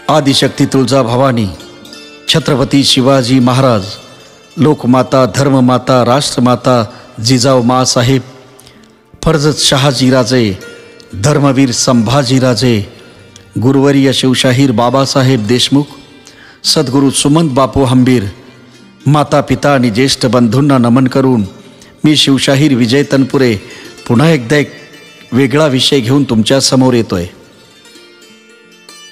आदिशक्ती तुळजाभवानी, छत्रपती शिवाजी महाराज, लोकमाता, धर्ममाता, राष्ट्रमाता जिजाऊ माँसाहेब, फर्जत शहाजीराजे, धर्मवीर संभाजीराजे, गुरुवर्य शिवशाहीर बाबासाहेब देशमुख, सद्गुरू सुमंत बापू हंबीर, माता पिता आणि ज्येष्ठ बंधूंना नमन करून मी शिवशाहीर विजय तनपुरे पुन्हा एकदा एक वेगळा विषय घेऊन तुमच्या समोर येतोय.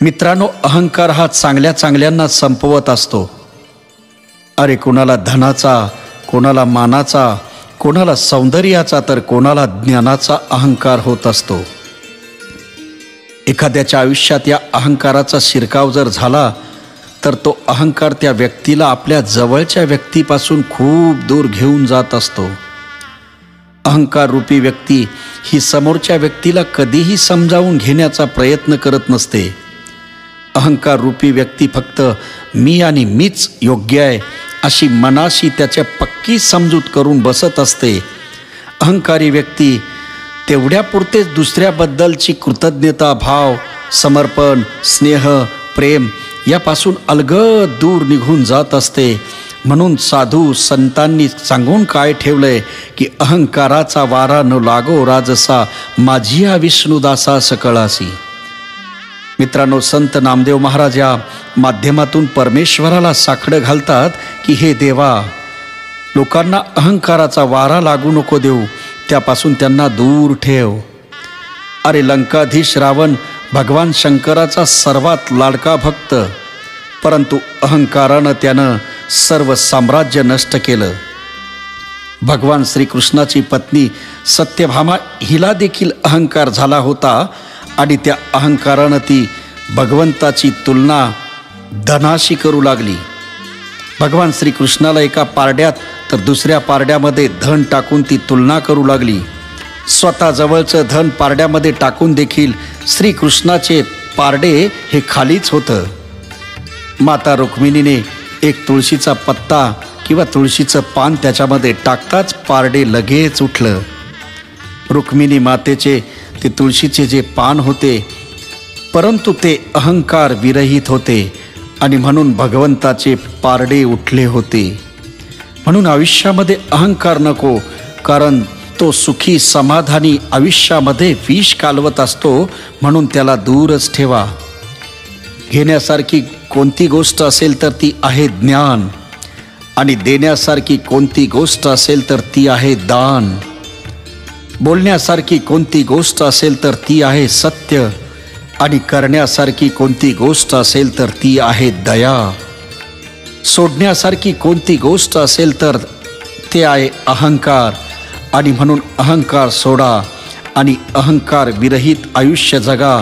मित्रांनो, अहंकार हा चांगल्या चांगल्यांना संपवत असतो. अरे, कोणाला धनाचा, कोणाला मानाचा, कोणाला सौंदर्याचा, तर कोणाला ज्ञानाचा अहंकार होत असतो. एखाद्याच्या आयुष्यात या अहंकाराचा शिरकाव जर झाला तर तो अहंकार त्या व्यक्तीला आपल्या जवळच्या व्यक्तीपासून खूप दूर घेऊन जात असतो. अहंकार रूपी व्यक्ती ही समोरच्या व्यक्तीला कधीही समजावून घेण्याचा प्रयत्न करत नसते. अहंकार रूपी व्यक्ती फक्त मी आणि मीच योग्य आहे अशी मनाशी त्याच्या पक्की समजूत करून बसत असते. अहंकारी व्यक्ती तेवढ्यापुरतेच दुसऱ्याबद्दलची कृतज्ञता, भाव, समर्पण, स्नेह, प्रेम यापासून अलगद दूर निघून जात असते. म्हणून साधू संतांनी सांगून काय ठेवलंय की अहंकाराचा वारा न लागो राजसा, माझिया विष्णुदासा सकळासी. मित्रांनो, संत नामदेव महाराज या माध्यमातून परमेश्वराला साकडं घालतात की हे देवा, लोकांना अहंकाराचा वारा लागू नको देऊ, त्यापासून त्यांना दूर ठेव. अरे, लंकाधीश रावण भगवान शंकराचा सर्वात लाडका भक्त, परंतु अहंकारानं त्यानं सर्व साम्राज्य नष्ट केलं. भगवान श्रीकृष्णाची पत्नी सत्यभामा हिला देखील अहंकार झाला होता आणि त्या अहंकारानं ती भगवंताची तुलना धनाशी करू लागली. भगवान श्रीकृष्णाला एका पारड्यात तर दुसऱ्या पारड्यामध्ये धन टाकून ती तुलना करू लागली. स्वतः जवळचं धन पारड्यामध्ये टाकून देखील श्रीकृष्णाचे पारडे हे खालीच होतं. माता रुक्मिणीने एक तुळशीचा पत्ता किंवा तुळशीचं पान त्याच्यामध्ये टाकताच पारडे लगेच उठलं. रुक्मिणी मातेचे ते तुळशीचे जे पान होते, परंतु ते अहंकार विरहित होते आणि म्हणून भगवंताचे पारडे उठले होते. म्हणून आयुष्यामध्ये अहंकार नको, कारण तो सुखी समाधानी आयुष्यामध्ये विष कालवत असतो. म्हणून त्याला दूरच ठेवा. घेण्यासारखी कोणती गोष्ट असेल तर ती आहे ज्ञान, आणि देण्यासारखी कोणती गोष्ट असेल तर ती आहे दान. बोलण्यासारखी कोणती गोष्ट असेल तर ती आहे सत्य, आणि करण्यासारखी कोणती गोष्ट असेल तर ती आहे दया. सोडण्यासारखी कोणती गोष्ट असेल तर ते आहे अहंकार, आणि म्हणून अहंकार सोडा आणि अहंकार विरहित आयुष्य जगा.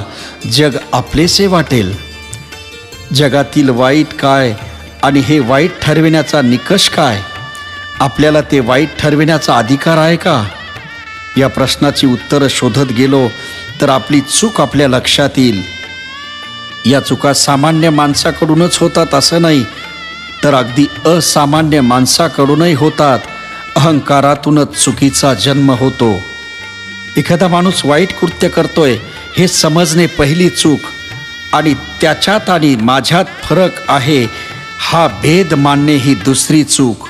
जग आपलेसे वाटेल. जगातील वाईट काय आणि हे वाईट ठरविण्याचा निकष काय? आपल्याला ते वाईट ठरविण्याचा अधिकार आहे का? या प्रश्नाची उत्तरं शोधत गेलो तर आपली चूक आपल्या लक्षात येईल. या चुका सामान्य माणसाकडूनच होतात असं नाही, तर अगदी असामान्य माणसाकडूनही होतात. अहंकारातूनच चुकीचा जन्म होतो. एखादा माणूस वाईट कृत्य करतोय हे समजणे पहिली चूक, आणि त्याच्यात आणि माझ्यात फरक आहे हा भेद मानणे ही दुसरी चूक.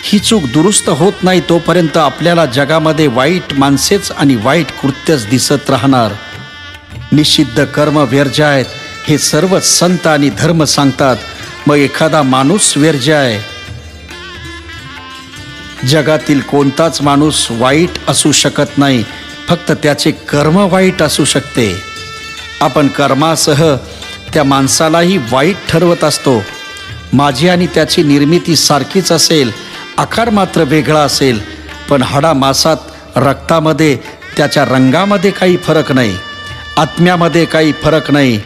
ही चूक दुरुस्त होत नाही तोपर्यंत आपल्याला जगामध्ये वाईट माणसेच आणि वाईट कृत्यच दिसत राहणार. निषिद्ध कर्म वर्ज्य आहेत हे सर्व संत आणि धर्म सांगतात. मग एखादा माणूस वर्ज्य आहे. जगातील कोणताच माणूस वाईट असू शकत नाही, फक्त त्याचे कर्म वाईट असू शकते. आपण कर्मासह त्या माणसालाही वाईट ठरवत असतो. माझी आणि त्याची निर्मिती सारखीच असेल, आकार मात्र वेगळा असेल, पण हाडामासात, रक्तामध्ये, त्याच्या रंगामध्ये काही फरक नाही, आत्म्यामध्ये काही फरक नाही.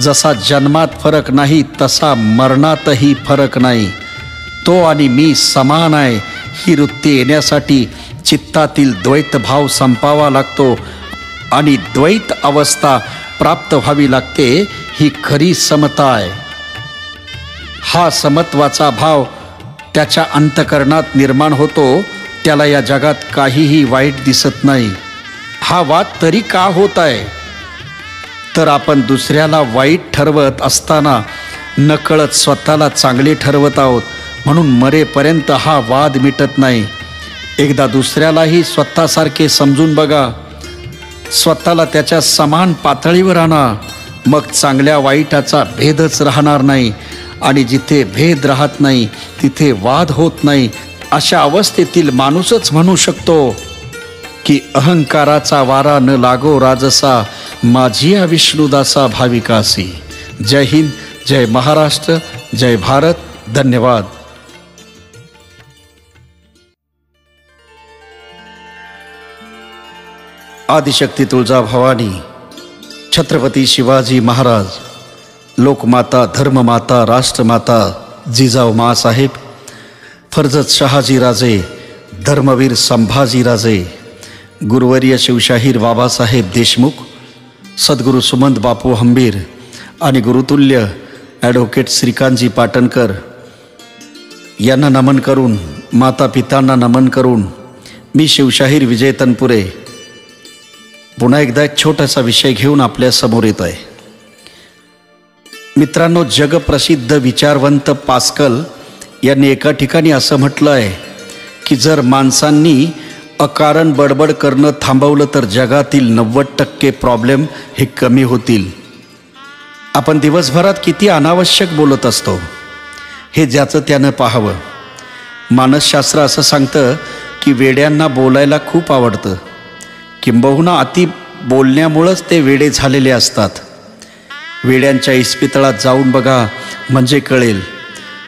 जसा जन्मात फरक नाही तसा मरणातही फरक नाही. तो आणि मी समान आहे ही वृत्ती येण्यासाठी चित्तातील द्वैत भाव संपावा लागतो आणि द्वैत अवस्था प्राप्त व्हावी लागते. ही खरी समता आहे. हा समत्वाचा भाव त्याच्या अंतःकरणात निर्माण होतो, त्याला या जगात काहीही वाईट दिसत नाही. हा वाद तरी का होत आहे? तर आपण दुसऱ्याला वाईट ठरवत असताना नकळत स्वतःला चांगले ठरवत आहोत, म्हणून मरेपर्यंत हा वाद मिटत नाही. एकदा दुसऱ्यालाही स्वतःसारखे समजून बघा, स्वतःला त्याच्या समान पातळीवर आणा, मग चांगल्या वाईटाचा भेदच राहणार नाही. आणि जिथे भेद राहत नाही तिथे वाद होत नाही. अशा अवस्थेतील माणूसच म्हणू शकतो की अहंकाराचा वारा न लागो राजसा, माझिया विष्णुदासा भाविकासी. जय हिंद, जय महाराष्ट्र, जय भारत. धन्यवाद. आदिशक्ती तुळजाभवानी, छत्रपती शिवाजी महाराज, लोकमाता, धर्ममाता, राष्ट्रमाता जिजाऊ माँसाहेब, फर्जत शहाजीराजे, धर्मवीर संभाजीराजे, गुरुवर्य शिवशाहीर बाबासाहेब देशमुख, सद्गुरू सुमंत बापू हंबीर आणि गुरुतुल्य ॲडव्होकेट श्रीकांतजी पाटणकर यांना नमन करून, माता पितांना नमन करून मी शिवशाहीर विजय तनपुरे पुन्हा एकदा एक छोटासा विषय घेऊन आपल्या समोर येत आहे. मित्रांनो, जगप्रसिद्ध विचारवंत पास्कल यांनी एका ठिकाणी असं म्हटलं आहे की जर माणसांनी अकारण बडबड करणं थांबवलं तर जगातील 90% प्रॉब्लेम हे कमी होतील. आपण दिवसभरात किती अनावश्यक बोलत असतो हे ज्याचं त्यानं पाहावं. मानसशास्त्र असं सांगतं की वेड्यांना बोलायला खूप आवडतं, किंबहुना अति बोलण्यामुळंच ते वेडे झालेले असतात. वेड्यांच्या इस्पितळात जाऊन बघा म्हणजे कळेल.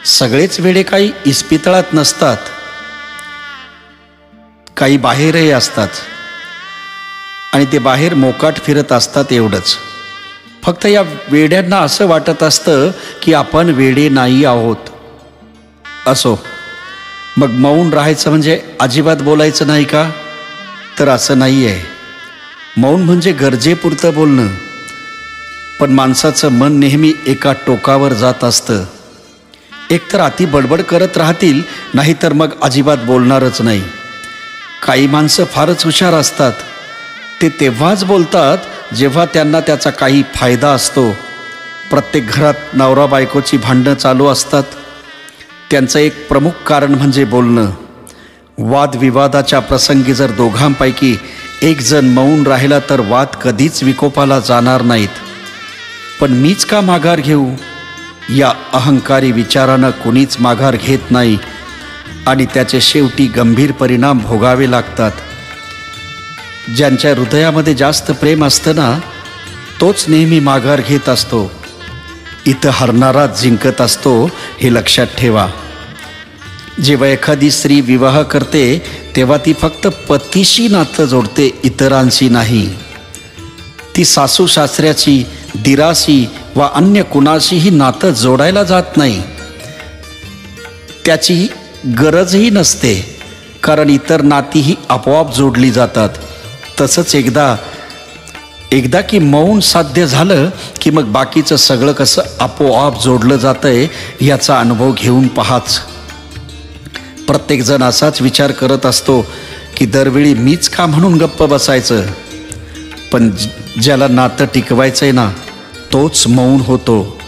सगळेच वेडे काही इस्पितळात नसतात, काही बाहेरही असतात आणि ते बाहेर मोकाट फिरत असतात एवढंच. फक्त या वेड्यांना असं वाटत असतं की आपण वेडे नाही आहोत. असो, मग मौन राहायचं म्हणजे अजिबात बोलायचं नाही का? तर असं नाही आहे. मौन म्हणजे गरजेपुरतं बोलणं. पण माणसाचं मन नेहमी एका टोकावर जात असतं. एकतर अति बडबड करत राहतील, नाहीतर मग अजिबात बोलणारच नाही. काही माणसं फारच हुशार असतात. ते तेव्हाच बोलतात जेव्हा त्यांना त्याचा काही फायदा असतो. प्रत्येक घरात नवरा बायकोची भांडणं चालू असतात. त्यांचं एक प्रमुख कारण म्हणजे बोलणं. वादविवादाच्या प्रसंगी जर दोघांपैकी एक जण मौन राहिला तर वाद कधीच विकोपाला जाणार नाहीत. पण मीच का माघार घेऊ, या अहंकारी विचारानं कुणीच माघार घेत नाही आणि त्याचे शेवटी गंभीर परिणाम भोगावे लागतात. ज्यांच्या हृदयामध्ये जास्त प्रेम असतं ना, तोच नेहमी माघार घेत असतो. इथं हरणाराच जिंकत असतो, हे लक्षात ठेवा. जेव्हा एखादी स्त्री विवाह करते तेव्हा ती फक्त पतीशी नातं जोडते, इतरांशी नाही. ती सासू सासऱ्याची, दिराशी वा अन्य कुणाशीही नातं जोडायला जात नाही. त्याची गरजही नसते, कारण इतर नातीही आपोआप जोडली जातात. तसंच एकदा की मौन साध्य झालं की मग बाकीचं सगळं कसं आपोआप जोडलं जातंय याचा अनुभव घेऊन पहाच. प्रत्येकजण असाच विचार करत असतो की दरवेळी मीच का म्हणून गप्प बसायचं. पण ज्याला नातं टिकवायचं आहे ना, तोच मौन होतो.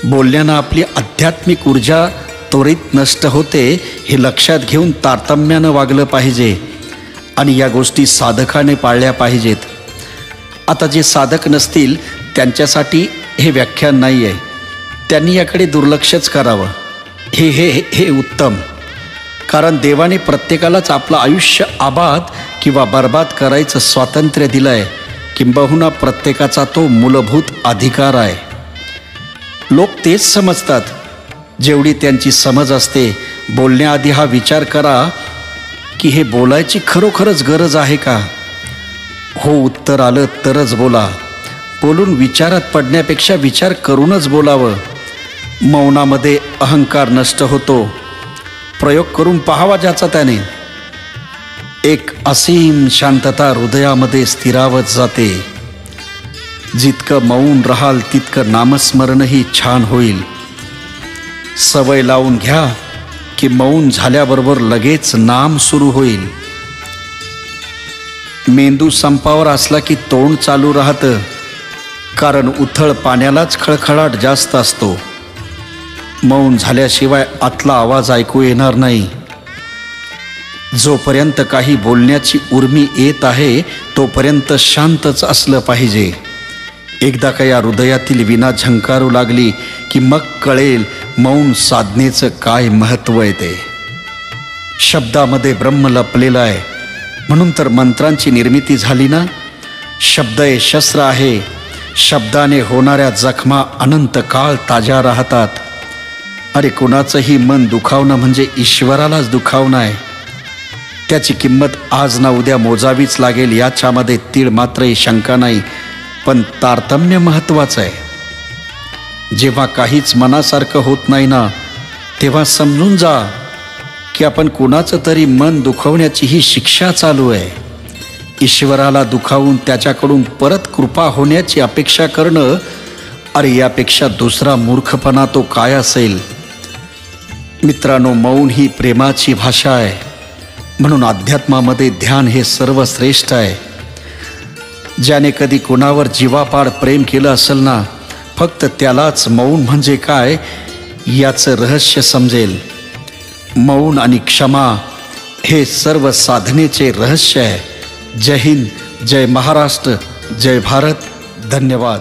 बोलण्यानं आपली आध्यात्मिक ऊर्जा त्वरित नष्ट होते, हे लक्षात घेऊन तारतम्यानं वागलं पाहिजे आणि या गोष्टी साधकाने पाळल्या पाहिजेत. आता जे साधक नसतील त्यांच्यासाठी हे व्याख्यान नाही आहे. त्यांनी याकडे दुर्लक्षच करावं. हे हे हे उत्तम. कारण देवाने प्रत्येकालाच आपलं आयुष्य आबाद किंवा बर्बाद करायचं स्वातंत्र्य दिलं आहे, किंबहुना प्रत्येकाचा तो मूलभूत अधिकार आहे. लोक तेच समजतात जेवढी त्यांची समज असते. बोलण्याआधी हा विचार करा की हे बोलायची खरोखरच गरज आहे का? हो उत्तर आलं तरच बोला. बोलून विचारात पडण्यापेक्षा विचार करूनच बोलावं. मौनामध्ये अहंकार नष्ट होतो. प्रयोग करून पाहावा ज्याचा त्याने. एक असीम शांतता हृदयामध्ये स्थिरावत जाते. जितकं मौन राहाल तितकं नामस्मरणही छान होईल. सवय लावून घ्या की मौन झाल्याबरोबर लगेच नाम सुरू होईल. मेंदू संपावर असला की तोंड चालू राहतं. कारण उथळ पाण्यालाच खळखळाट जास्त असतो. मौन झाल्याशिवाय आतला आवाज ऐकू येणार नाही. जोपर्यंत काही बोलण्याची उर्मी येत आहे तोपर्यंत शांतच असलं पाहिजे. एकदा का या हृदयातील विना झंकारू लागली की मग कळेल मौन साधनेचं काय महत्त्व आहे ते. शब्दामध्ये ब्रह्म लपलेलं आहे म्हणून तर मंत्रांची निर्मिती झाली ना. शब्द हे शस्त्र आहे. शब्दाने होणाऱ्या जखमा अनंत काळ ताज्या राहतात. अरे कुणाचंही मन दुखावणं म्हणजे ईश्वरालाच दुखावणं आहे. त्याची किंमत आज ना उद्या मोजावीच लागेल याच्यामध्ये तीळ मात्रही शंका नाही. पण तारतम्य महत्त्वाचं आहे. जेव्हा काहीच मनासारखं होत नाही ना तेव्हा समजून जा की आपण कुणाचं तरी मन दुखवण्याची ही शिक्षा चालू आहे. ईश्वराला दुखावून त्याच्याकडून परत कृपा होण्याची अपेक्षा करणं, अरे यापेक्षा दुसरा मूर्खपणा तो काय असेल. मित्रांनो, मौन ही प्रेमाची भाषा आहे. म्हणून अध्यात्मामध्ये ध्यान हे सर्वश्रेष्ठ आहे. ज्याने कधी कुणावर जीवापाड प्रेम केलं असेल ना, फक्त त्यालाच मौन म्हणजे काय याचं रहस्य समजेल. मौन आणि क्षमा हे सर्व साधनेचे रहस्य आहे. जय हिंद, जय महाराष्ट्र, जय भारत. धन्यवाद.